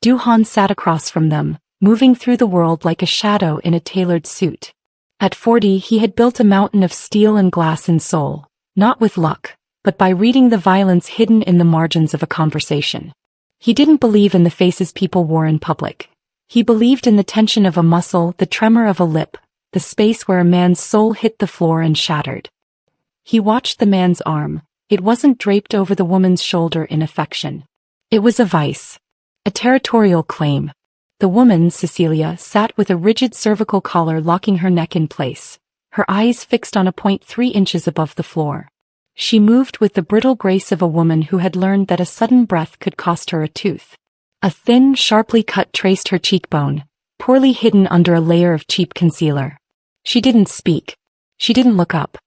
Du-Han sat across from them, moving through the world like a shadow in a tailored suit. At 40 he had built a mountain of steel and glass in Seoul, not with luck, but by reading the violence hidden in the margins of a conversation. He didn't believe in the faces people wore in public. He believed in the tension of a muscle, the tremor of a lip, the space where a man's soul hit the floor and shattered. He watched the man's arm. It wasn't draped over the woman's shoulder in affection. It was a vice. A territorial claim. The woman, Cecilia, sat with a rigid cervical collar locking her neck in place, her eyes fixed on a point 3 inches above the floor. She moved with the brittle grace of a woman who had learned that a sudden breath could cost her a tooth. A thin, sharply cut traced her cheekbone, poorly hidden under a layer of cheap concealer. She didn't speak. She didn't look up.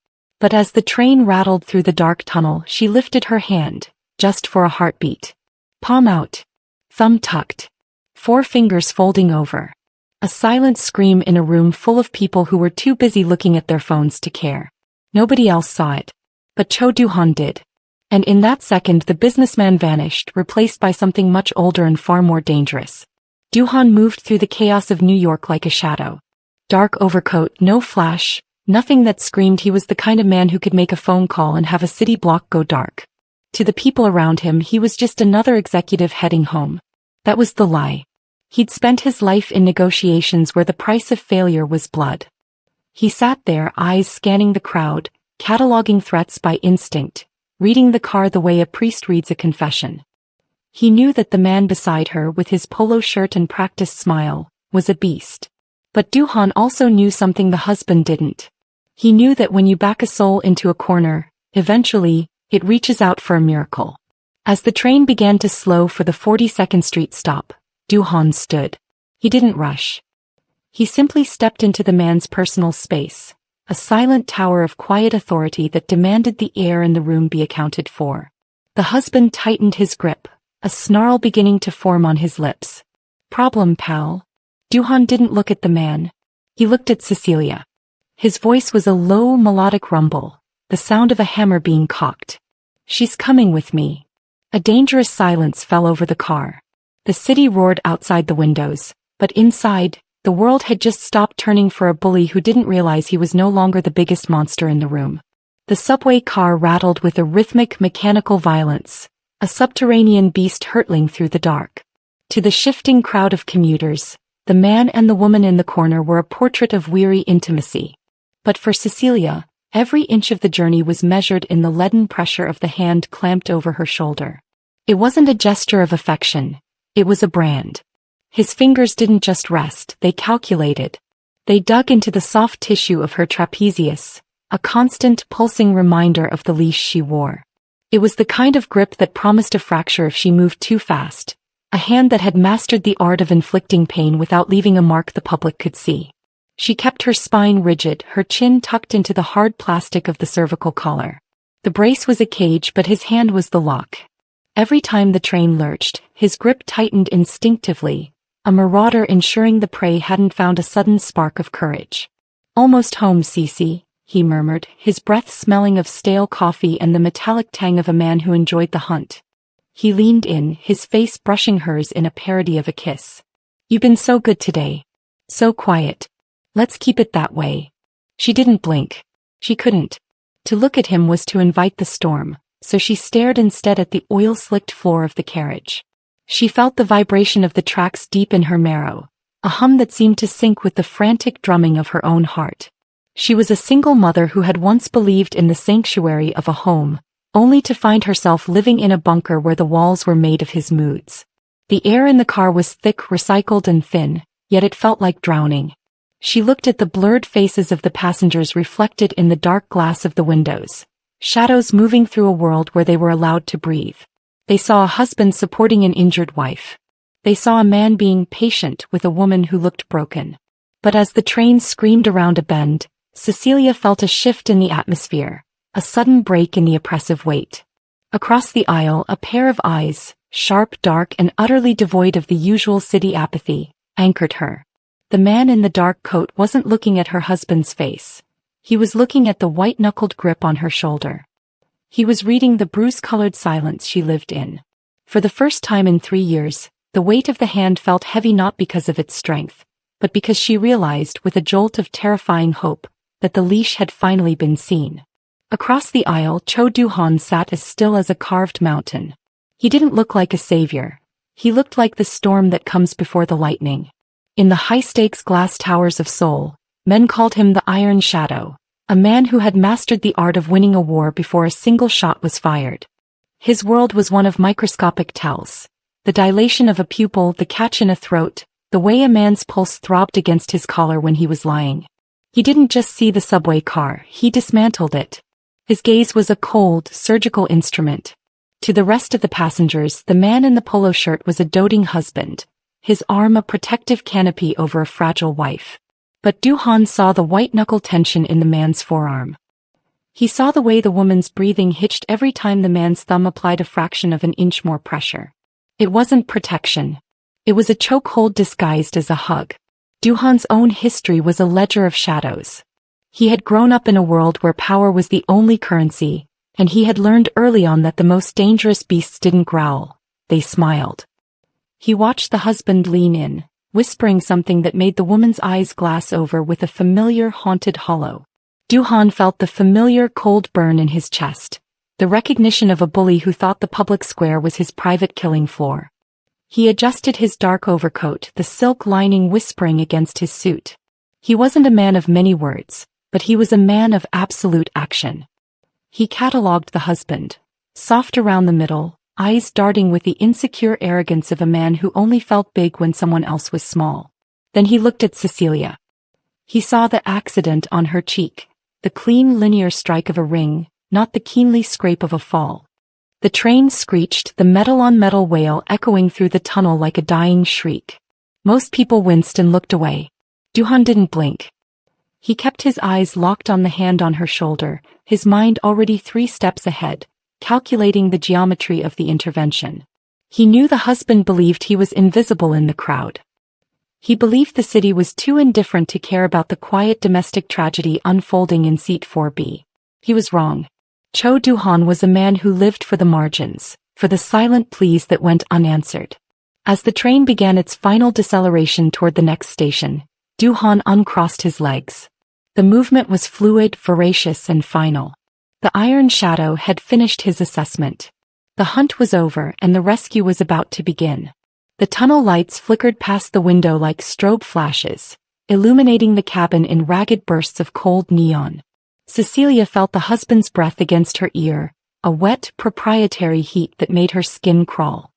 But as the train rattled through the dark tunnel, she lifted her hand, just for a heartbeat. Palm out. Thumb tucked. 4 fingers folding over. A silent scream in a room full of people who were too busy looking at their phones to care. Nobody else saw it. But Cho Du-Han did. And in that second the businessman vanished, replaced by something much older and far more dangerous. Du-Han moved through the chaos of New York like a shadow. Dark overcoat, no flash, nothing that screamed he was the kind of man who could make a phone call and have a city block go dark. To the people around him he was just another executive heading home. That was the lie. He'd spent his life in negotiations where the price of failure was blood. He sat there, eyes scanning the crowd, cataloging threats by instinct, reading the car the way a priest reads a confession. He knew that the man beside her, with his polo shirt and practiced smile, was a beast. But Du-Han also knew something the husband didn't. He knew that when you back a soul into a corner, eventually, it reaches out for a miracle. As the train began to slow for the 42nd Street stop, Du-Han stood. He didn't rush. He simply stepped into the man's personal space, a silent tower of quiet authority that demanded the air in the room be accounted for. The husband tightened his grip, a snarl beginning to form on his lips. Problem, pal? Du-Han didn't look at the man. He looked at Cecilia. His voice was a low, melodic rumble, the sound of a hammer being cocked. She's coming with me. A dangerous silence fell over the car. The city roared outside the windows, but inside, the world had just stopped turning for a bully who didn't realize he was no longer the biggest monster in the room. The subway car rattled with a rhythmic, mechanical violence, a subterranean beast hurtling through the dark. To the shifting crowd of commuters, the man and the woman in the corner were a portrait of weary intimacy. But for Cecilia, every inch of the journey was measured in the leaden pressure of the hand clamped over her shoulder. It wasn't a gesture of affection. It was a brand. His fingers didn't just rest, they calculated. They dug into the soft tissue of her trapezius, a constant, pulsing reminder of the leash she wore. It was the kind of grip that promised a fracture if she moved too fast, a hand that had mastered the art of inflicting pain without leaving a mark the public could see. She kept her spine rigid, her chin tucked into the hard plastic of the cervical collar. The brace was a cage, but his hand was the lock. Every time the train lurched, his grip tightened instinctively, a marauder ensuring the prey hadn't found a sudden spark of courage. Almost home, Cece, he murmured, his breath smelling of stale coffee and the metallic tang of a man who enjoyed the hunt. He leaned in, his face brushing hers in a parody of a kiss. You've been so good today. So quiet. Let's keep it that way. She didn't blink. She couldn't. To look at him was to invite the storm, so she stared instead at the oil-slicked floor of the carriage. She felt the vibration of the tracks deep in her marrow, a hum that seemed to sync with the frantic drumming of her own heart. She was a single mother who had once believed in the sanctuary of a home, only to find herself living in a bunker where the walls were made of his moods. The air in the car was thick, recycled and thin, yet it felt like drowning. She looked at the blurred faces of the passengers reflected in the dark glass of the windows, shadows moving through a world where they were allowed to breathe. They saw a husband supporting an injured wife. They saw a man being patient with a woman who looked broken. But as the train screamed around a bend, Cecilia felt a shift in the atmosphere, a sudden break in the oppressive weight. Across the aisle, a pair of eyes, sharp, dark, and utterly devoid of the usual city apathy, anchored her. The man in the dark coat wasn't looking at her husband's face. He was looking at the white-knuckled grip on her shoulder. He was reading the bruise-colored silence she lived in. For the first time in 3 years, The weight of the hand felt heavy not because of its strength, but because she realized with a jolt of terrifying hope that the leash had finally been seen. Across the aisle, Cho Du-Han sat as still as a carved mountain. He didn't look like a savior. He looked like the storm that comes before the lightning. In the high-stakes glass towers of Seoul, men called him the Iron Shadow, a man who had mastered the art of winning a war before a single shot was fired. His world was one of microscopic tells. The dilation of a pupil, the catch in a throat, the way a man's pulse throbbed against his collar when he was lying. He didn't just see the subway car, he dismantled it. His gaze was a cold, surgical instrument. To the rest of the passengers, the man in the polo shirt was a doting husband, his arm a protective canopy over a fragile wife. But Du-Han saw the white-knuckle tension in the man's forearm. He saw the way the woman's breathing hitched every time the man's thumb applied a fraction of an inch more pressure. It wasn't protection. It was a chokehold disguised as a hug. Du-Han's own history was a ledger of shadows. He had grown up in a world where power was the only currency, and he had learned early on that the most dangerous beasts didn't growl, they smiled. He watched the husband lean in, whispering something that made the woman's eyes glass over with a familiar haunted hollow. Du-Han felt the familiar cold burn in his chest, the recognition of a bully who thought the public square was his private killing floor. He adjusted his dark overcoat, the silk lining whispering against his suit. He wasn't a man of many words, but he was a man of absolute action. He catalogued the husband, soft around the middle, eyes darting with the insecure arrogance of a man who only felt big when someone else was small. Then he looked at Cecilia. He saw the accident on her cheek, the clean linear strike of a ring, not the keenly scrape of a fall. The train screeched, the metal-on-metal wail echoing through the tunnel like a dying shriek. Most people winced and looked away. Du-Han didn't blink. He kept his eyes locked on the hand on her shoulder, his mind already 3 steps ahead, calculating the geometry of the intervention. He knew the husband believed he was invisible in the crowd. He believed the city was too indifferent to care about the quiet domestic tragedy unfolding in seat 4B. He was wrong. Cho Du-Han was a man who lived for the margins, for the silent pleas that went unanswered. As the train began its final deceleration toward the next station, Du-Han uncrossed his legs. The movement was fluid, voracious, and final. The Iron Shadow had finished his assessment. The hunt was over and the rescue was about to begin. The tunnel lights flickered past the window like strobe flashes, illuminating the cabin in ragged bursts of cold neon. Cecilia felt the husband's breath against her ear, a wet, proprietary heat that made her skin crawl.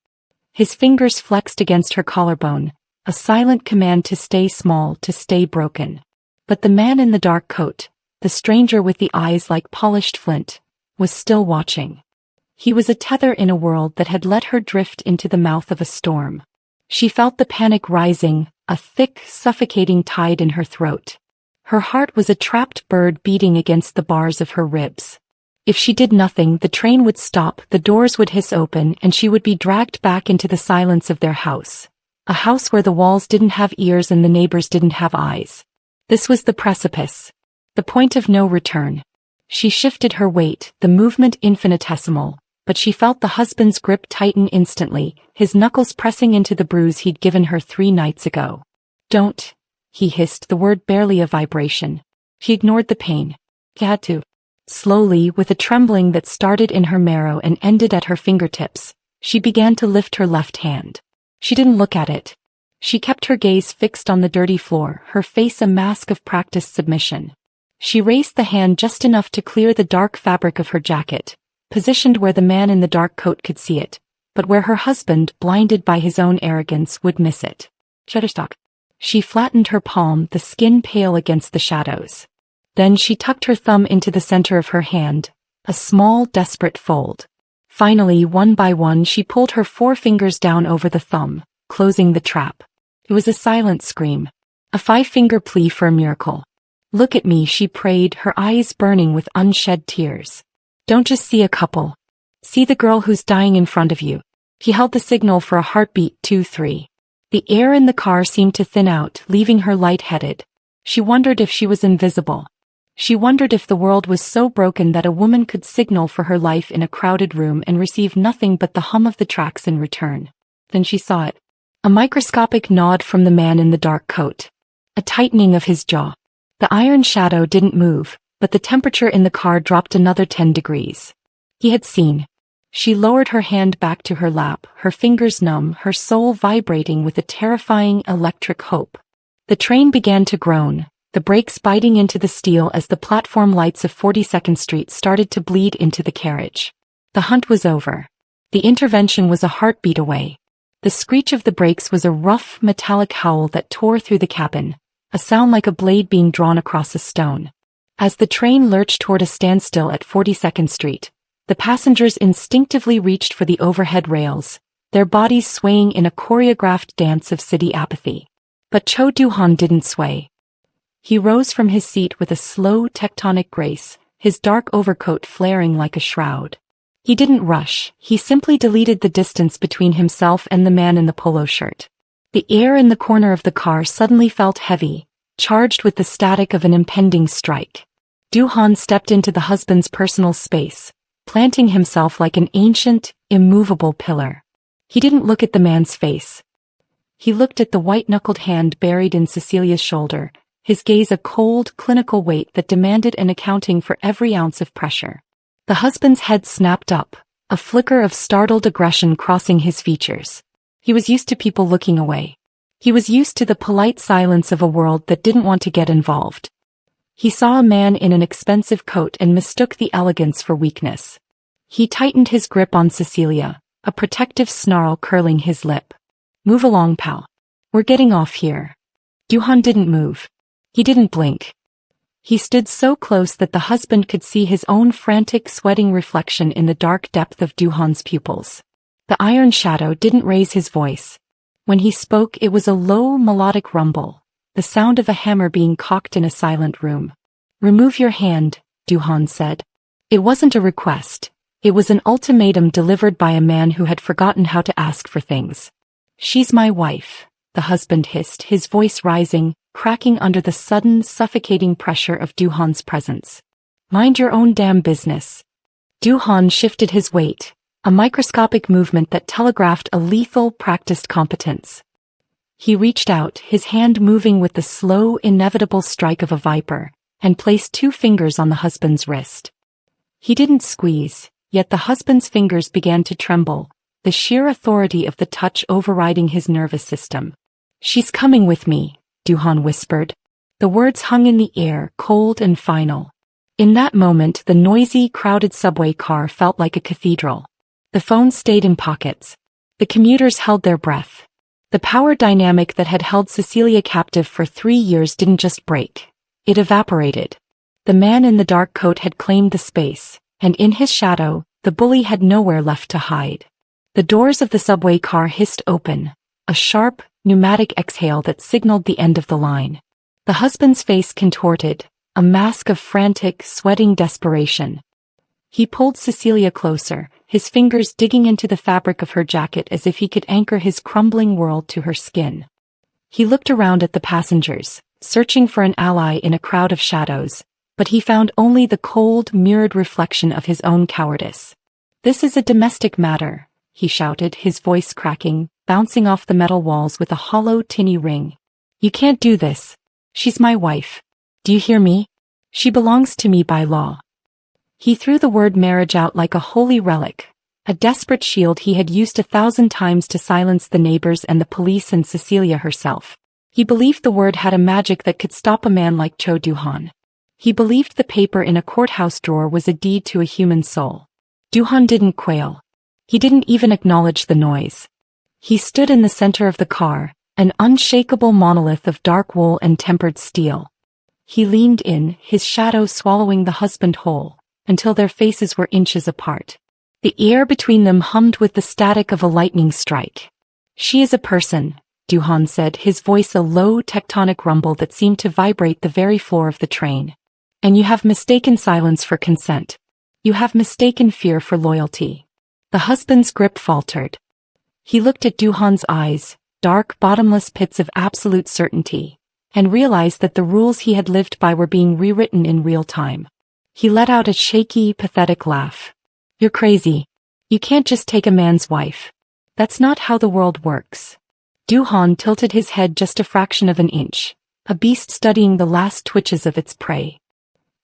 His fingers flexed against her collarbone, a silent command to stay small, to stay broken. But the man in the dark coat, the stranger with the eyes like polished flint, was still watching. He was a tether in a world that had let her drift into the mouth of a storm. She felt the panic rising, a thick, suffocating tide in her throat. Her heart was a trapped bird beating against the bars of her ribs. If she did nothing, the train would stop, the doors would hiss open, and she would be dragged back into the silence of their house. A house where the walls didn't have ears and the neighbors didn't have eyes. This was the precipice. The point of no return. She shifted her weight, the movement infinitesimal, but she felt the husband's grip tighten instantly, his knuckles pressing into the bruise he'd given her 3 nights ago. "Don't," he hissed, the word barely a vibration. She ignored the pain. He had to. Slowly, with a trembling that started in her marrow and ended at her fingertips, she began to lift her left hand. She didn't look at it. She kept her gaze fixed on the dirty floor, her face a mask of practiced submission. She raised the hand just enough to clear the dark fabric of her jacket, positioned where the man in the dark coat could see it, but where her husband, blinded by his own arrogance, would miss it. Shutterstock. She flattened her palm, the skin pale against the shadows. Then she tucked her thumb into the center of her hand, a small, desperate fold. Finally, one by one, she pulled her 4 fingers down over the thumb, closing the trap. It was a silent scream, a 5-finger plea for a miracle. "Look at me," she prayed, her eyes burning with unshed tears. "Don't just see a couple. See the girl who's dying in front of you." He held the signal for a heartbeat, 2, 3. The air in the car seemed to thin out, leaving her lightheaded. She wondered if she was invisible. She wondered if the world was so broken that a woman could signal for her life in a crowded room and receive nothing but the hum of the tracks in return. Then she saw it. A microscopic nod from the man in the dark coat. A tightening of his jaw. The iron shadow didn't move, but the temperature in the car dropped another 10 degrees. He had seen. She lowered her hand back to her lap, her fingers numb, her soul vibrating with a terrifying electric hope. The train began to groan, the brakes biting into the steel as the platform lights of 42nd Street started to bleed into the carriage. The hunt was over. The intervention was a heartbeat away. The screech of the brakes was a rough, metallic howl that tore through the cabin, a sound like a blade being drawn across a stone. As the train lurched toward a standstill at 42nd Street, the passengers instinctively reached for the overhead rails, their bodies swaying in a choreographed dance of city apathy. But Cho Du-Han didn't sway. He rose from his seat with a slow tectonic grace, his dark overcoat flaring like a shroud. He didn't rush, he simply deleted the distance between himself and the man in the polo shirt. The air in the corner of the car suddenly felt heavy, charged with the static of an impending strike. Du-Han stepped into the husband's personal space, planting himself like an ancient, immovable pillar. He didn't look at the man's face. He looked at the white-knuckled hand buried in Cecilia's shoulder, his gaze a cold, clinical weight that demanded an accounting for every ounce of pressure. The husband's head snapped up, a flicker of startled aggression crossing his features. He was used to people looking away. He was used to the polite silence of a world that didn't want to get involved. He saw a man in an expensive coat and mistook the elegance for weakness. He tightened his grip on Cecilia, a protective snarl curling his lip. "Move along, pal. We're getting off here." Du-Han didn't move. He didn't blink. He stood so close that the husband could see his own frantic, sweating reflection in the dark depth of Du-Han's pupils. The iron shadow didn't raise his voice. When he spoke, it was a low, melodic rumble, the sound of a hammer being cocked in a silent room. "Remove your hand," Du-Han said. It wasn't a request. It was an ultimatum delivered by a man who had forgotten how to ask for things. "She's my wife," the husband hissed, his voice rising, cracking under the sudden, suffocating pressure of Du-Han's presence. "Mind your own damn business." Du-Han shifted his weight, a microscopic movement that telegraphed a lethal, practiced competence. He reached out, his hand moving with the slow, inevitable strike of a viper, and placed 2 fingers on the husband's wrist. He didn't squeeze, yet the husband's fingers began to tremble, the sheer authority of the touch overriding his nervous system. "She's coming with me," Du-Han whispered. The words hung in the air, cold and final. In that moment, the noisy, crowded subway car felt like a cathedral. The phones stayed in pockets. The commuters held their breath. The power dynamic that had held Cecilia captive for 3 years didn't just break. It evaporated. The man in the dark coat had claimed the space, and in his shadow, the bully had nowhere left to hide. The doors of the subway car hissed open, a sharp, pneumatic exhale that signaled the end of the line. The husband's face contorted, a mask of frantic, sweating desperation. He pulled Cecilia closer, his fingers digging into the fabric of her jacket as if he could anchor his crumbling world to her skin. He looked around at the passengers, searching for an ally in a crowd of shadows, but he found only the cold, mirrored reflection of his own cowardice. "This is a domestic matter," he shouted, his voice cracking, bouncing off the metal walls with a hollow, tinny ring. "You can't do this. She's my wife. Do you hear me? She belongs to me by law." He threw the word marriage out like a holy relic, a desperate shield he had used 1,000 times to silence the neighbors and the police and Cecilia herself. He believed the word had a magic that could stop a man like Cho Du-Han. He believed the paper in a courthouse drawer was a deed to a human soul. Du-Han didn't quail. He didn't even acknowledge the noise. He stood in the center of the car, an unshakable monolith of dark wool and tempered steel. He leaned in, his shadow swallowing the husband whole, until their faces were inches apart. The air between them hummed with the static of a lightning strike. "She is a person," Du-Han said, his voice a low tectonic rumble that seemed to vibrate the very floor of the train. "And you have mistaken silence for consent. You have mistaken fear for loyalty." The husband's grip faltered. He looked at Du-Han's eyes, dark, bottomless pits of absolute certainty, and realized that the rules he had lived by were being rewritten in real time. He let out a shaky, pathetic laugh. "You're crazy. You can't just take a man's wife. That's not how the world works." Du-Han tilted his head just a fraction of an inch, a beast studying the last twitches of its prey.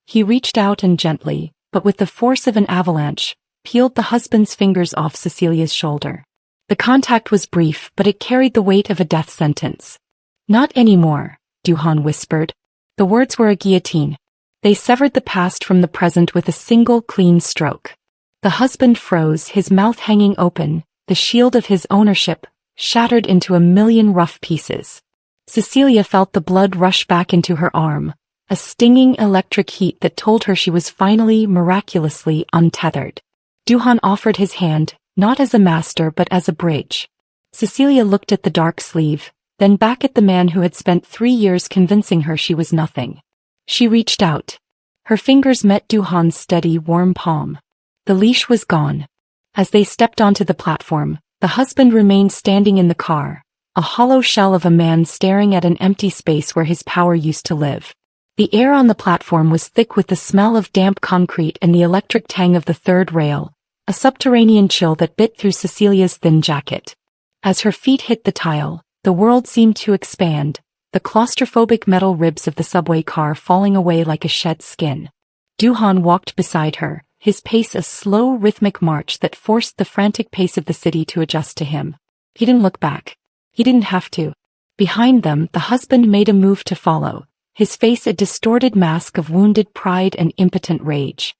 He reached out and gently, but with the force of an avalanche, peeled the husband's fingers off Cecilia's shoulder. The contact was brief, but it carried the weight of a death sentence. "Not anymore," Du-Han whispered. The words were a guillotine. They severed the past from the present with a single clean stroke. The husband froze, his mouth hanging open, the shield of his ownership, shattered into a million rough pieces. Cecilia felt the blood rush back into her arm, a stinging electric heat that told her she was finally, miraculously, untethered. Du-Han offered his hand, not as a master but as a bridge. Cecilia looked at the dark sleeve, then back at the man who had spent 3 years convincing her she was nothing. She reached out. Her fingers met Du-Han's steady, warm palm. The leash was gone. As they stepped onto the platform, the husband remained standing in the car, a hollow shell of a man staring at an empty space where his power used to live. The air on the platform was thick with the smell of damp concrete and the electric tang of the third rail, a subterranean chill that bit through Cecilia's thin jacket. As her feet hit the tile, the world seemed to expand, the claustrophobic metal ribs of the subway car falling away like a shed skin. Du-Han walked beside her, his pace a slow rhythmic march that forced the frantic pace of the city to adjust to him. He didn't look back. He didn't have to. Behind them, the husband made a move to follow, his face a distorted mask of wounded pride and impotent rage.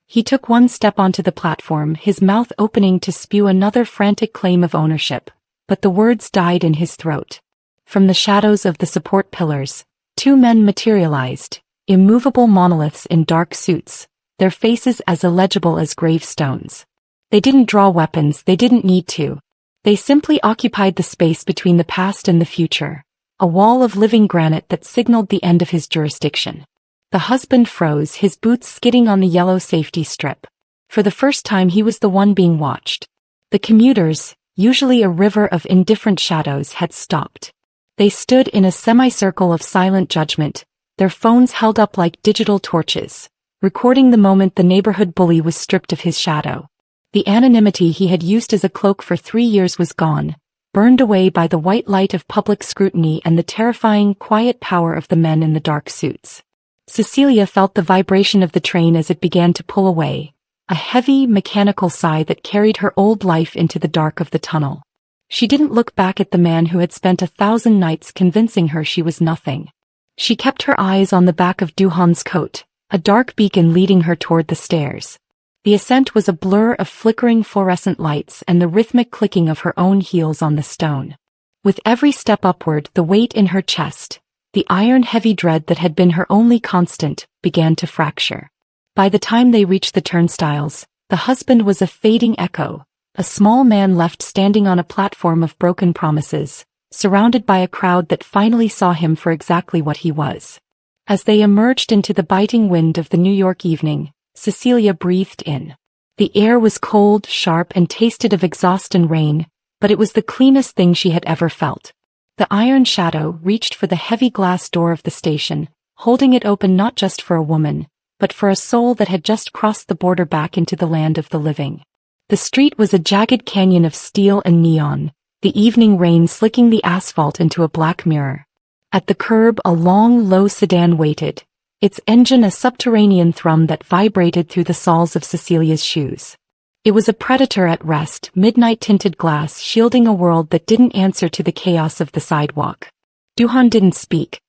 He took one step onto the platform, his mouth opening to spew another frantic claim of ownership, but the words died in his throat. From the shadows of the support pillars, 2 men materialized, immovable monoliths in dark suits, their faces as illegible as gravestones. They didn't draw weapons, they didn't need to. They simply occupied the space between the past and the future, a wall of living granite that signaled the end of his jurisdiction. The husband froze, his boots skidding on the yellow safety strip. For the first time he was the one being watched. The commuters, usually a river of indifferent shadows, had stopped. They stood in a semicircle of silent judgment, their phones held up like digital torches, recording the moment the neighborhood bully was stripped of his shadow. The anonymity he had used as a cloak for 3 years was gone, burned away by the white light of public scrutiny and the terrifying, quiet power of the men in the dark suits. Cecilia felt the vibration of the train as it began to pull away, a heavy, mechanical sigh that carried her old life into the dark of the tunnel. She didn't look back at the man who had spent 1,000 nights convincing her she was nothing. She kept her eyes on the back of Du-Han's coat, a dark beacon leading her toward the stairs. The ascent was a blur of flickering fluorescent lights and the rhythmic clicking of her own heels on the stone. With every step upward, the weight in her chest, the iron-heavy dread that had been her only constant, began to fracture. By the time they reached the turnstiles, the husband was a fading echo, a small man left standing on a platform of broken promises, surrounded by a crowd that finally saw him for exactly what he was. As they emerged into the biting wind of the New York evening, Cecilia breathed in. The air was cold, sharp, and tasted of exhaust and rain, but it was the cleanest thing she had ever felt. The iron shadow reached for the heavy glass door of the station, holding it open not just for a woman, but for a soul that had just crossed the border back into the land of the living. The street was a jagged canyon of steel and neon, the evening rain slicking the asphalt into a black mirror. At the curb a long, low sedan waited, its engine a subterranean thrum that vibrated through the soles of Cecilia's shoes. It was a predator at rest, midnight-tinted glass shielding a world that didn't answer to the chaos of the sidewalk. Du-Han didn't speak.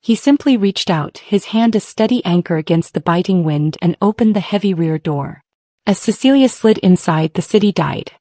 He simply reached out, his hand a steady anchor against the biting wind, and opened the heavy rear door. As Cecilia slid inside, the city died.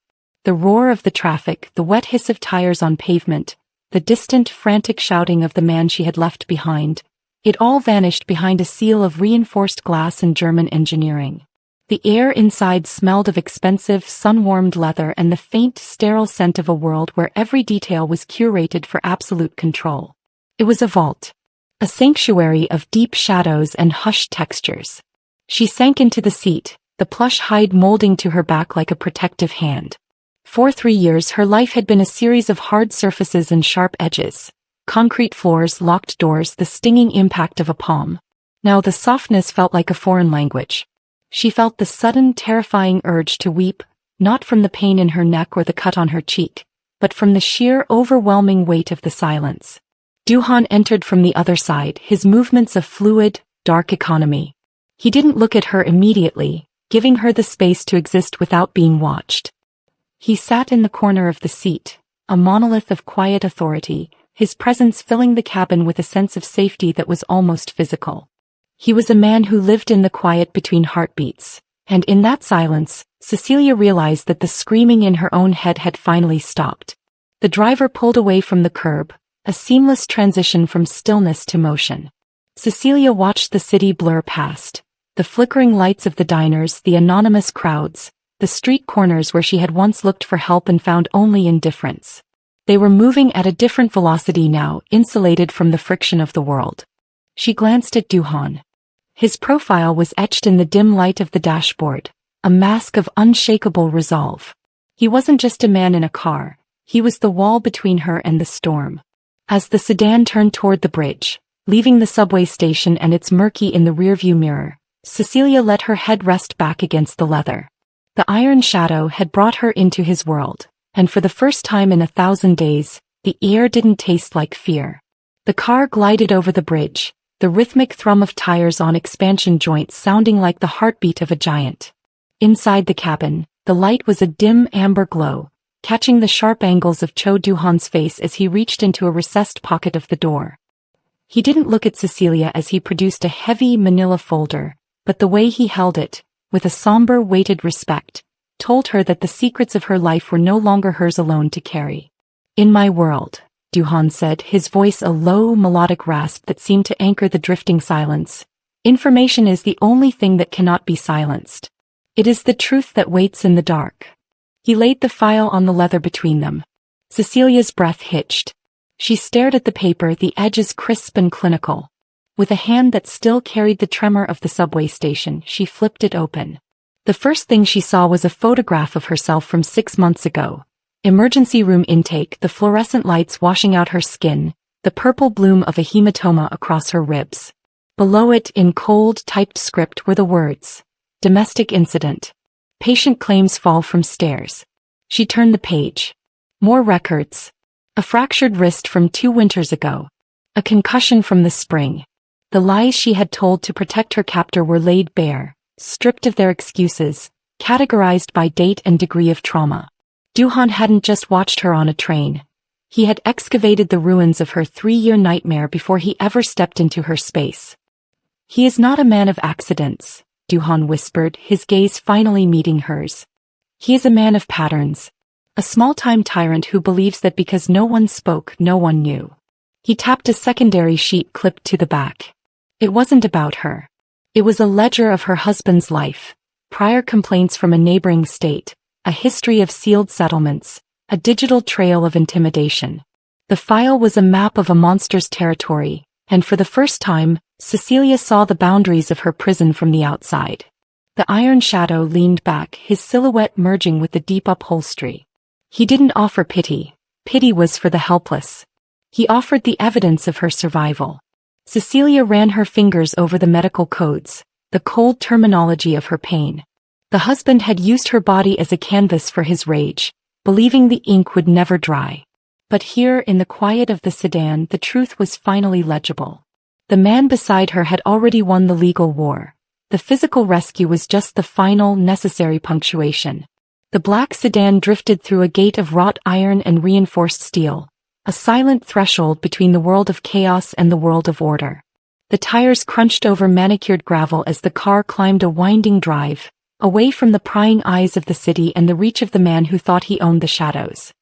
The roar of the traffic, the wet hiss of tires on pavement, the distant, frantic shouting of the man she had left behind, it all vanished behind a seal of reinforced glass and German engineering. The air inside smelled of expensive, sun-warmed leather and the faint, sterile scent of a world where every detail was curated for absolute control. It was a vault. A sanctuary of deep shadows and hushed textures. She sank into the seat, the plush hide molding to her back like a protective hand. For 3 years her life had been a series of hard surfaces and sharp edges. Concrete floors, locked doors, the stinging impact of a palm. Now the softness felt like a foreign language. She felt the sudden, terrifying urge to weep, not from the pain in her neck or the cut on her cheek, but from the sheer overwhelming weight of the silence. Du-Han entered from the other side, his movements a fluid, dark economy. He didn't look at her immediately, giving her the space to exist without being watched. He sat in the corner of the seat, a monolith of quiet authority, his presence filling the cabin with a sense of safety that was almost physical. He was a man who lived in the quiet between heartbeats, and in that silence, Cecilia realized that the screaming in her own head had finally stopped. The driver pulled away from the curb, a seamless transition from stillness to motion. Cecilia watched the city blur past, the flickering lights of the diners, the anonymous crowds, the street corners where she had once looked for help and found only indifference. They were moving at a different velocity now, insulated from the friction of the world. She glanced at Du-Han. His profile was etched in the dim light of the dashboard, a mask of unshakable resolve. He wasn't just a man in a car, he was the wall between her and the storm. As the sedan turned toward the bridge, leaving the subway station and its murky in the rearview mirror, Cecilia let her head rest back against the leather. The iron shadow had brought her into his world, and for the first time in 1,000 days, the air didn't taste like fear. The car glided over the bridge, the rhythmic thrum of tires on expansion joints sounding like the heartbeat of a giant. Inside the cabin, the light was a dim amber glow, catching the sharp angles of Cho Du-Han's face as he reached into a recessed pocket of the door. He didn't look at Cecilia as he produced a heavy manila folder, but the way he held it, with a somber weighted respect, told her that the secrets of her life were no longer hers alone to carry. "In my world," Du-Han said, his voice a low melodic rasp that seemed to anchor the drifting silence, "information is the only thing that cannot be silenced. It is the truth that waits in the dark." He laid the file on the leather between them. Cecilia's breath hitched. She stared at the paper, the edges crisp and clinical. With a hand that still carried the tremor of the subway station, she flipped it open. The first thing she saw was a photograph of herself from 6 months ago. Emergency room intake, the fluorescent lights washing out her skin, the purple bloom of a hematoma across her ribs. Below it, in cold, typed script, were the words, "Domestic incident. Patient claims fall from stairs." She turned the page. More records. A fractured wrist from 2 winters ago. A concussion from the spring. The lies she had told to protect her captor were laid bare, stripped of their excuses, categorized by date and degree of trauma. Du-Han hadn't just watched her on a train. He had excavated the ruins of her 3-year nightmare before he ever stepped into her space. "He is not a man of accidents," Du-Han whispered, his gaze finally meeting hers. "He is a man of patterns. A small-time tyrant who believes that because no one spoke, no one knew." He tapped a secondary sheet clipped to the back. It wasn't about her. It was a ledger of her husband's life, prior complaints from a neighboring state, a history of sealed settlements, a digital trail of intimidation. The file was a map of a monster's territory, and for the first time, Cecilia saw the boundaries of her prison from the outside. The iron shadow leaned back, his silhouette merging with the deep upholstery. He didn't offer pity. Pity was for the helpless. He offered the evidence of her survival. Cecilia ran her fingers over the medical codes, the cold terminology of her pain. The husband had used her body as a canvas for his rage, believing the ink would never dry. But here in the quiet of the sedan, the truth was finally legible. The man beside her had already won the legal war. The physical rescue was just the final, necessary punctuation. The black sedan drifted through a gate of wrought iron and reinforced steel, a silent threshold between the world of chaos and the world of order. The tires crunched over manicured gravel as the car climbed a winding drive, away from the prying eyes of the city and the reach of the man who thought he owned the shadows.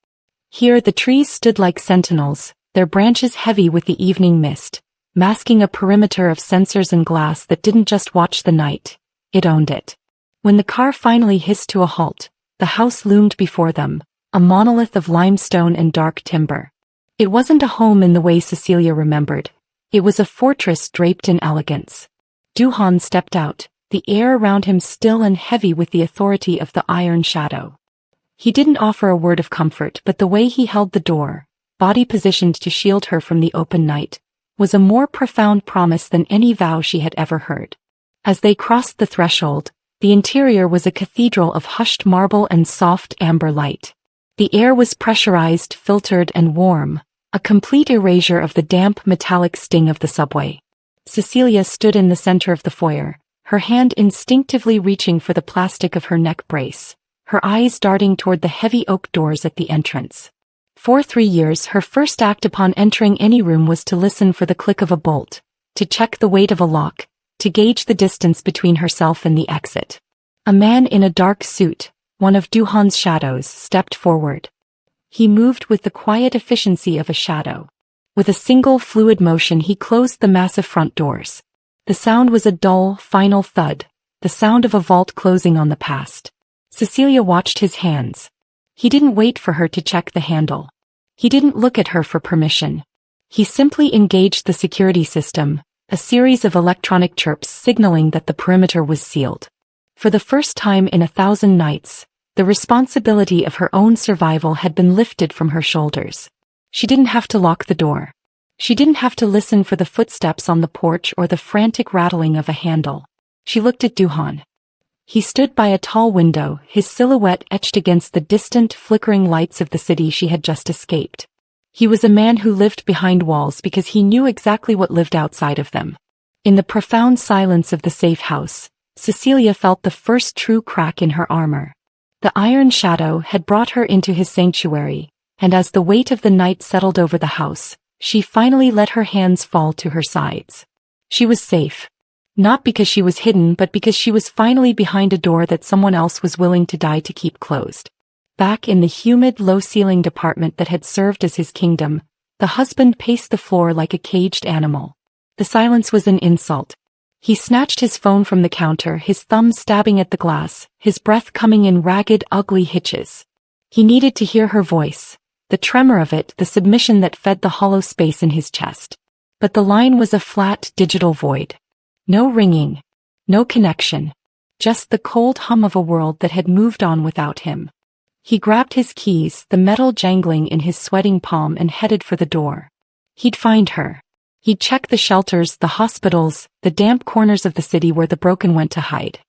Here the trees stood like sentinels, their branches heavy with the evening mist, masking a perimeter of sensors and glass that didn't just watch the night, it owned it. When the car finally hissed to a halt, the house loomed before them, a monolith of limestone and dark timber. It wasn't a home in the way Cecilia remembered. It was a fortress draped in elegance. Du-Han stepped out, the air around him still and heavy with the authority of the iron shadow. He didn't offer a word of comfort, but the way he held the door, body positioned to shield her from the open night, was a more profound promise than any vow she had ever heard. As they crossed the threshold, the interior was a cathedral of hushed marble and soft amber light. The air was pressurized, filtered, and warm, a complete erasure of the damp, metallic sting of the subway. Cecilia stood in the center of the foyer, her hand instinctively reaching for the plastic of her neck brace, her eyes darting toward the heavy oak doors at the entrance. For 3 years, her first act upon entering any room was to listen for the click of a bolt, to check the weight of a lock, to gauge the distance between herself and the exit. A man in a dark suit, one of Du-Han's shadows, stepped forward. He moved with the quiet efficiency of a shadow. With a single fluid motion he closed the massive front doors. The sound was a dull, final thud, the sound of a vault closing on the past. Cecilia watched his hands. He didn't wait for her to check the handle. He didn't look at her for permission. He simply engaged the security system, a series of electronic chirps signaling that the perimeter was sealed. For the first time in 1,000 nights, the responsibility of her own survival had been lifted from her shoulders. She didn't have to lock the door. She didn't have to listen for the footsteps on the porch or the frantic rattling of a handle. She looked at Du-Han. He stood by a tall window, his silhouette etched against the distant, flickering lights of the city she had just escaped. He was a man who lived behind walls because he knew exactly what lived outside of them. In the profound silence of the safe house, Cecilia felt the first true crack in her armor. The iron shadow had brought her into his sanctuary, and as the weight of the night settled over the house, she finally let her hands fall to her sides. She was safe. Not because she was hidden, but because she was finally behind a door that someone else was willing to die to keep closed. Back in the humid, low-ceilinged apartment that had served as his kingdom, the husband paced the floor like a caged animal. The silence was an insult. He snatched his phone from the counter, his thumb stabbing at the glass, his breath coming in ragged, ugly hitches. He needed to hear her voice, the tremor of it, the submission that fed the hollow space in his chest. But the line was a flat, digital void. No ringing. No connection. Just the cold hum of a world that had moved on without him. He grabbed his keys, the metal jangling in his sweating palm, and headed for the door. He'd find her. He'd check the shelters, the hospitals, the damp corners of the city where the broken went to hide.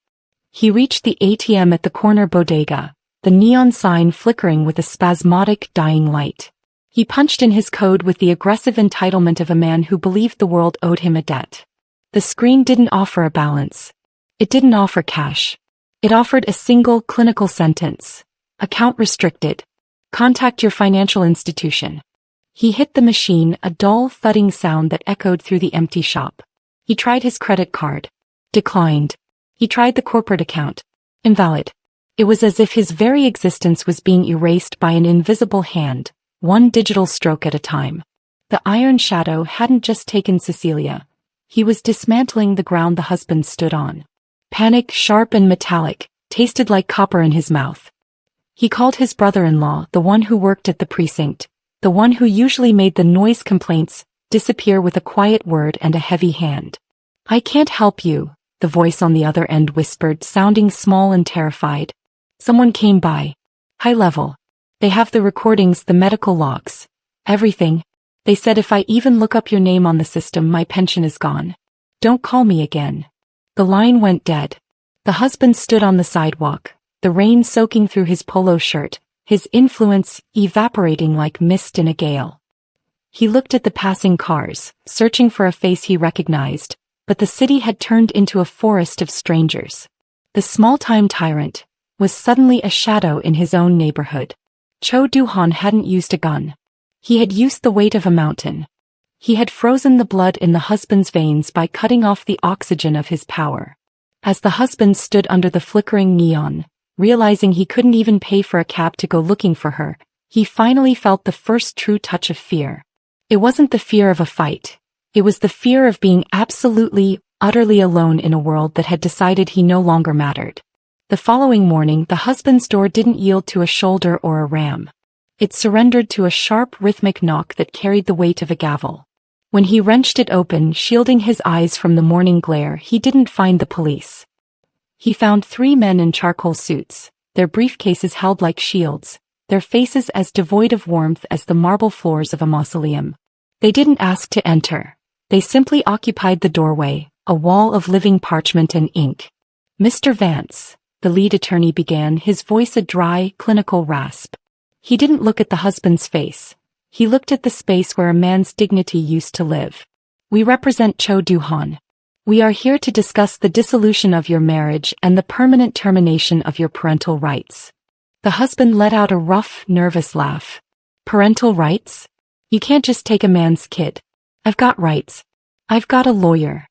He reached the ATM at the corner bodega, the neon sign flickering with a spasmodic, dying light. He punched in his code with the aggressive entitlement of a man who believed the world owed him a debt. The screen didn't offer a balance. It didn't offer cash. It offered a single, clinical sentence. Account restricted. Contact your financial institution. He hit the machine, a dull, thudding sound that echoed through the empty shop. He tried his credit card. Declined. He tried the corporate account. Invalid. It was as if his very existence was being erased by an invisible hand, one digital stroke at a time. The iron shadow hadn't just taken Cecilia. He was dismantling the ground the husband stood on. Panic, sharp and metallic, tasted like copper in his mouth. He called his brother-in-law, the one who worked at the precinct, the one who usually made the noise complaints disappear with a quiet word and a heavy hand. I can't help you, the voice on the other end whispered, sounding small and terrified. Someone came by. High level. They have the recordings, the medical logs. Everything. They said if I even look up your name on the system, my pension is gone. Don't call me again. The line went dead. The husband stood on the sidewalk, the rain soaking through his polo shirt, his influence evaporating like mist in a gale. He looked at the passing cars, searching for a face he recognized, but the city had turned into a forest of strangers. The small-time tyrant was suddenly a shadow in his own neighborhood. Cho Du-Han hadn't used a gun. He had used the weight of a mountain. He had frozen the blood in the husband's veins by cutting off the oxygen of his power. As the husband stood under the flickering neon, realizing he couldn't even pay for a cab to go looking for her, he finally felt the first true touch of fear. It wasn't the fear of a fight. It was the fear of being absolutely, utterly alone in a world that had decided he no longer mattered. The following morning, the husband's door didn't yield to a shoulder or a ram. It surrendered to a sharp, rhythmic knock that carried the weight of a gavel. When he wrenched it open, shielding his eyes from the morning glare, he didn't find the police. He found 3 men in charcoal suits, their briefcases held like shields, their faces as devoid of warmth as the marble floors of a mausoleum. They didn't ask to enter. They simply occupied the doorway, a wall of living parchment and ink. Mr. Vance, the lead attorney began, his voice a dry, clinical rasp. He didn't look at the husband's face. He looked at the space where a man's dignity used to live. We represent Cho Du-Han. We are here to discuss the dissolution of your marriage and the permanent termination of your parental rights. The husband let out a rough, nervous laugh. Parental rights? You can't just take a man's kid. I've got rights. I've got a lawyer.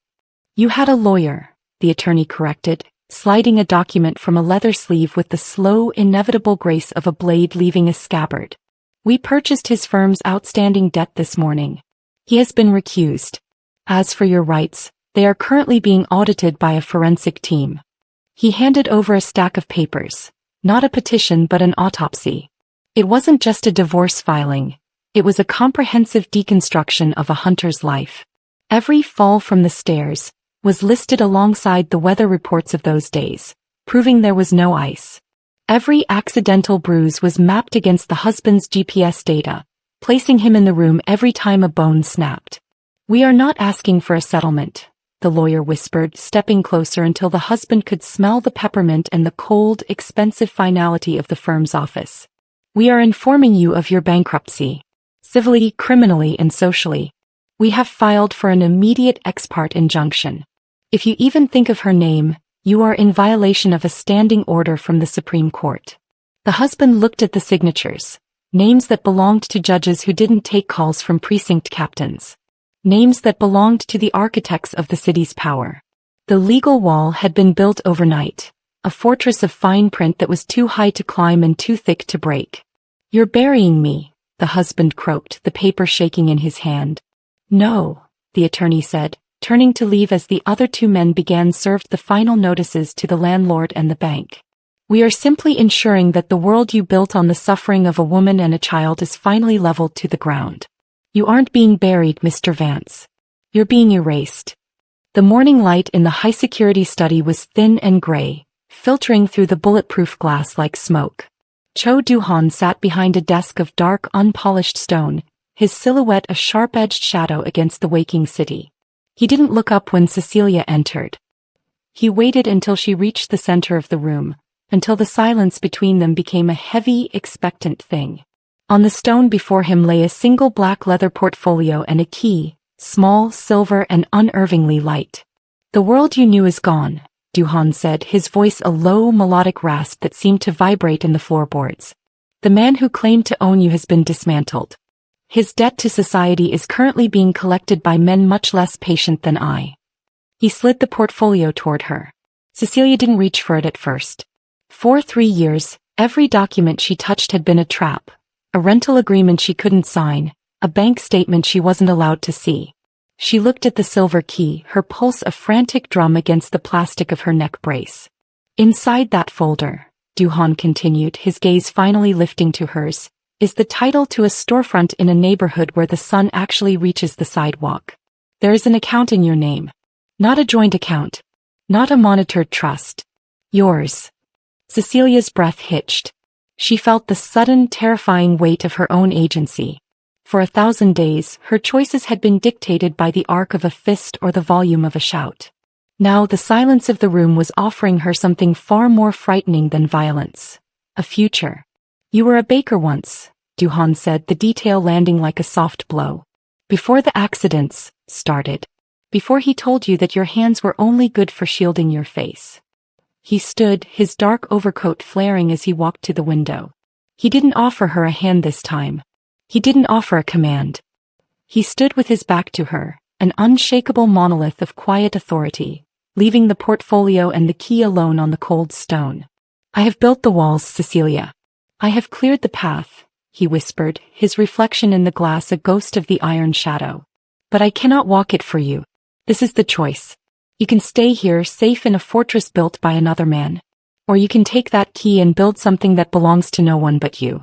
You had a lawyer, the attorney corrected, sliding a document from a leather sleeve with the slow, inevitable grace of a blade leaving a scabbard. We purchased his firm's outstanding debt this morning. He has been recused. As for your rights, they are currently being audited by a forensic team. He handed over a stack of papers. Not a petition but an autopsy. It wasn't just a divorce filing. It was a comprehensive deconstruction of a hunter's life. Every fall from the stairs was listed alongside the weather reports of those days, proving there was no ice. Every accidental bruise was mapped against the husband's GPS data, placing him in the room every time a bone snapped. We are not asking for a settlement, the lawyer whispered, stepping closer until the husband could smell the peppermint and the cold, expensive finality of the firm's office. We are informing you of your bankruptcy. Civilly, criminally, and socially. We have filed for an immediate ex parte injunction. If you even think of her name, you are in violation of a standing order from the Supreme Court. The husband looked at the signatures. Names that belonged to judges who didn't take calls from precinct captains. Names that belonged to the architects of the city's power. The legal wall had been built overnight, a fortress of fine print that was too high to climb and too thick to break. You're burying me, the husband croaked, the paper shaking in his hand. No, the attorney said, turning to leave as the other two men served the final notices to the landlord and the bank. We are simply ensuring that the world you built on the suffering of a woman and a child is finally leveled to the ground. You aren't being buried, Mr. Vance. You're being erased. The morning light in the high-security study was thin and gray, filtering through the bulletproof glass like smoke. Cho Du-Han sat behind a desk of dark, unpolished stone, his silhouette a sharp-edged shadow against the waking city. He didn't look up when Cecilia entered. He waited until she reached the center of the room, until the silence between them became a heavy, expectant thing. On the stone before him lay a single black leather portfolio and a key, small, silver, and unervingly light. The world you knew is gone, Du-Han said, his voice a low, melodic rasp that seemed to vibrate in the floorboards. The man who claimed to own you has been dismantled. His debt to society is currently being collected by men much less patient than I. He slid the portfolio toward her. Cecilia didn't reach for it at first. For 3 years, every document she touched had been a trap. A rental agreement she couldn't sign, a bank statement she wasn't allowed to see. She looked at the silver key, her pulse a frantic drum against the plastic of her neck brace. Inside that folder, Du-Han continued, his gaze finally lifting to hers, is the title to a storefront in a neighborhood where the sun actually reaches the sidewalk. There is an account in your name. Not a joint account. Not a monitored trust. Yours. Cecilia's breath hitched. She felt the sudden, terrifying weight of her own agency. For 1,000 days, her choices had been dictated by the arc of a fist or the volume of a shout. Now the silence of the room was offering her something far more frightening than violence. A future. You were a baker once, Du-Han said, the detail landing like a soft blow. Before the accidents started. Before he told you that your hands were only good for shielding your face. He stood, his dark overcoat flaring as he walked to the window. He didn't offer her a hand this time. He didn't offer a command. He stood with his back to her, an unshakable monolith of quiet authority, leaving the portfolio and the key alone on the cold stone. I have built the walls, Cecilia. I have cleared the path, he whispered, his reflection in the glass a ghost of the iron shadow. But I cannot walk it for you. This is the choice. You can stay here safe in a fortress built by another man. Or you can take that key and build something that belongs to no one but you.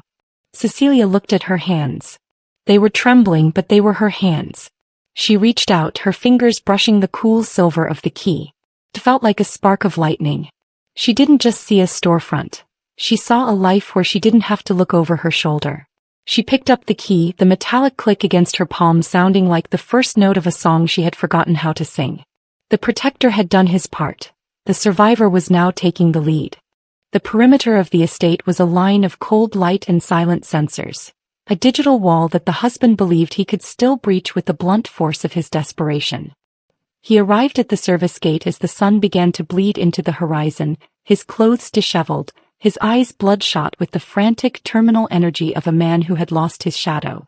Cecilia looked at her hands. They were trembling, but they were her hands. She reached out, her fingers brushing the cool silver of the key. It felt like a spark of lightning. She didn't just see a storefront. She saw a life where she didn't have to look over her shoulder. She picked up the key, the metallic click against her palm sounding like the first note of a song she had forgotten how to sing. The protector had done his part. The survivor was now taking the lead. The perimeter of the estate was a line of cold light and silent sensors, a digital wall that the husband believed he could still breach with the blunt force of his desperation. He arrived at the service gate as the sun began to bleed into the horizon, his clothes disheveled, his eyes bloodshot with the frantic terminal energy of a man who had lost his shadow.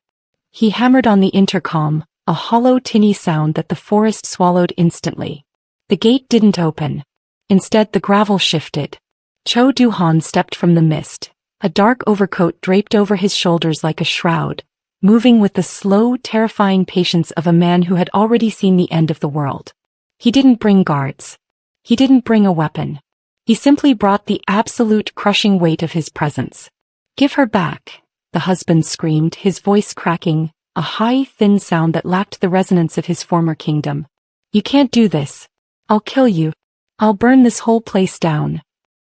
He hammered on the intercom, a hollow tinny sound that the forest swallowed instantly. The gate didn't open. Instead, the gravel shifted. Cho Du-Han stepped from the mist, a dark overcoat draped over his shoulders like a shroud, moving with the slow, terrifying patience of a man who had already seen the end of the world. He didn't bring guards. He didn't bring a weapon. He simply brought the absolute crushing weight of his presence. "Give her back," the husband screamed, his voice cracking, a high, thin sound that lacked the resonance of his former kingdom. "You can't do this. I'll kill you. I'll burn this whole place down."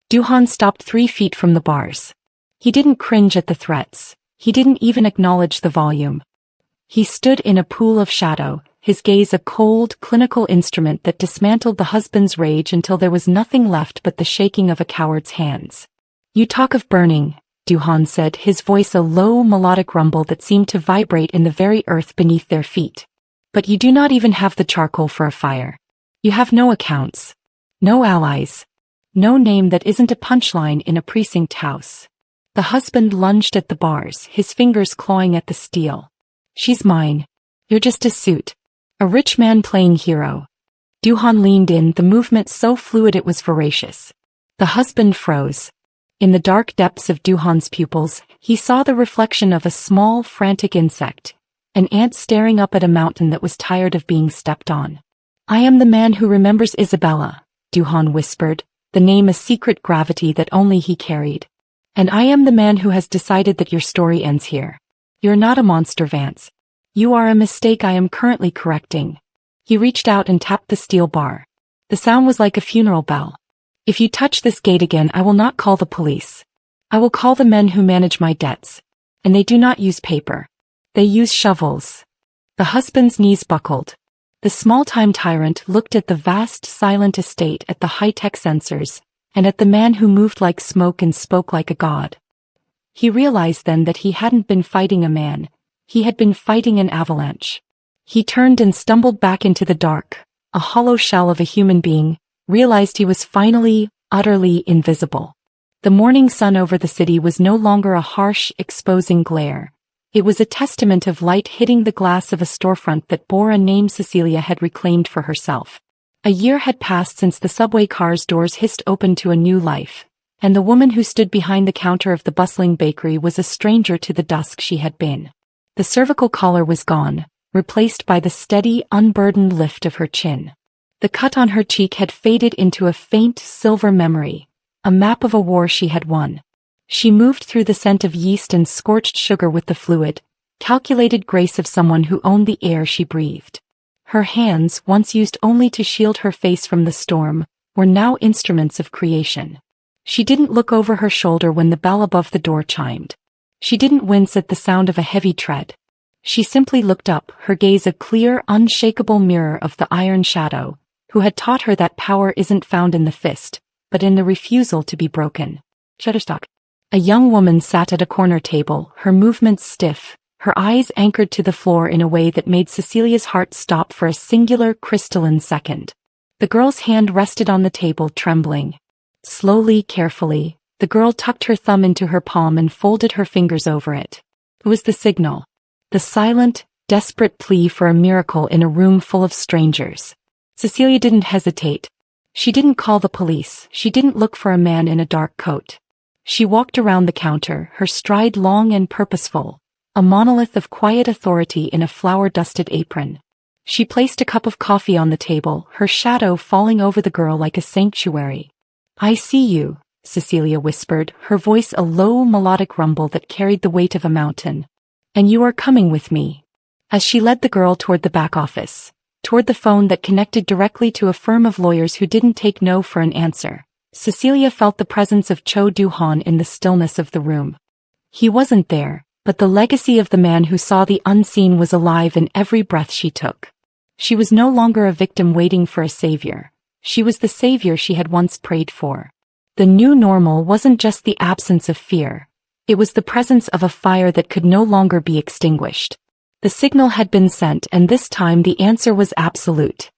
Du-Han stopped 3 feet from the bars. He didn't cringe at the threats. He didn't even acknowledge the volume. He stood in a pool of shadow, his gaze a cold, clinical instrument that dismantled the husband's rage until there was nothing left but the shaking of a coward's hands. "You talk of burning," Du-Han said, his voice a low, melodic rumble that seemed to vibrate in the very earth beneath their feet. "But you do not even have the charcoal for a fire. You have no accounts. No allies. No name that isn't a punchline in a precinct house." The husband lunged at the bars, his fingers clawing at the steel. "She's mine. You're just a suit. A rich man playing hero." Du-Han leaned in, the movement so fluid it was voracious. The husband froze. In the dark depths of Du-Han's pupils, he saw the reflection of a small, frantic insect, an ant staring up at a mountain that was tired of being stepped on. "I am the man who remembers Isabella," Du-Han whispered, the name a secret gravity that only he carried. "And I am the man who has decided that your story ends here. You're not a monster, Vance. You are a mistake I am currently correcting." He reached out and tapped the steel bar. The sound was like a funeral bell. "If you touch this gate again, I will not call the police. I will call the men who manage my debts. And they do not use paper. They use shovels." The husband's knees buckled. The small-time tyrant looked at the vast, silent estate, at the high-tech sensors, and at the man who moved like smoke and spoke like a god. He realized then that he hadn't been fighting a man. He had been fighting an avalanche. He turned and stumbled back into the dark, a hollow shell of a human being, realized he was finally, utterly invisible. The morning sun over the city was no longer a harsh, exposing glare. It was a testament of light hitting the glass of a storefront that bore a name Cecilia had reclaimed for herself. A year had passed since the subway car's doors hissed open to a new life, and the woman who stood behind the counter of the bustling bakery was a stranger to the dusk she had been. The cervical collar was gone, replaced by the steady, unburdened lift of her chin. The cut on her cheek had faded into a faint, silver memory, a map of a war she had won. She moved through the scent of yeast and scorched sugar with the fluid, calculated grace of someone who owned the air she breathed. Her hands, once used only to shield her face from the storm, were now instruments of creation. She didn't look over her shoulder when the bell above the door chimed. She didn't wince at the sound of a heavy tread. She simply looked up, her gaze a clear, unshakable mirror of the iron shadow, who had taught her that power isn't found in the fist, but in the refusal to be broken. Shutterstock. A young woman sat at a corner table, her movements stiff, her eyes anchored to the floor in a way that made Cecilia's heart stop for a singular, crystalline second. The girl's hand rested on the table, trembling. Slowly, carefully, the girl tucked her thumb into her palm and folded her fingers over it. It was the signal. The silent, desperate plea for a miracle in a room full of strangers. Cecilia didn't hesitate. She didn't call the police, she didn't look for a man in a dark coat. She walked around the counter, her stride long and purposeful, a monolith of quiet authority in a flour-dusted apron. She placed a cup of coffee on the table, her shadow falling over the girl like a sanctuary. "I see you," Cecilia whispered, her voice a low, melodic rumble that carried the weight of a mountain. "And you are coming with me." As she led the girl toward the back office, toward the phone that connected directly to a firm of lawyers who didn't take no for an answer, Cecilia felt the presence of Cho Du-Han in the stillness of the room. He wasn't there, but the legacy of the man who saw the unseen was alive in every breath she took. She was no longer a victim waiting for a savior. She was the savior she had once prayed for. The new normal wasn't just the absence of fear. It was the presence of a fire that could no longer be extinguished. The signal had been sent, and this time the answer was absolute.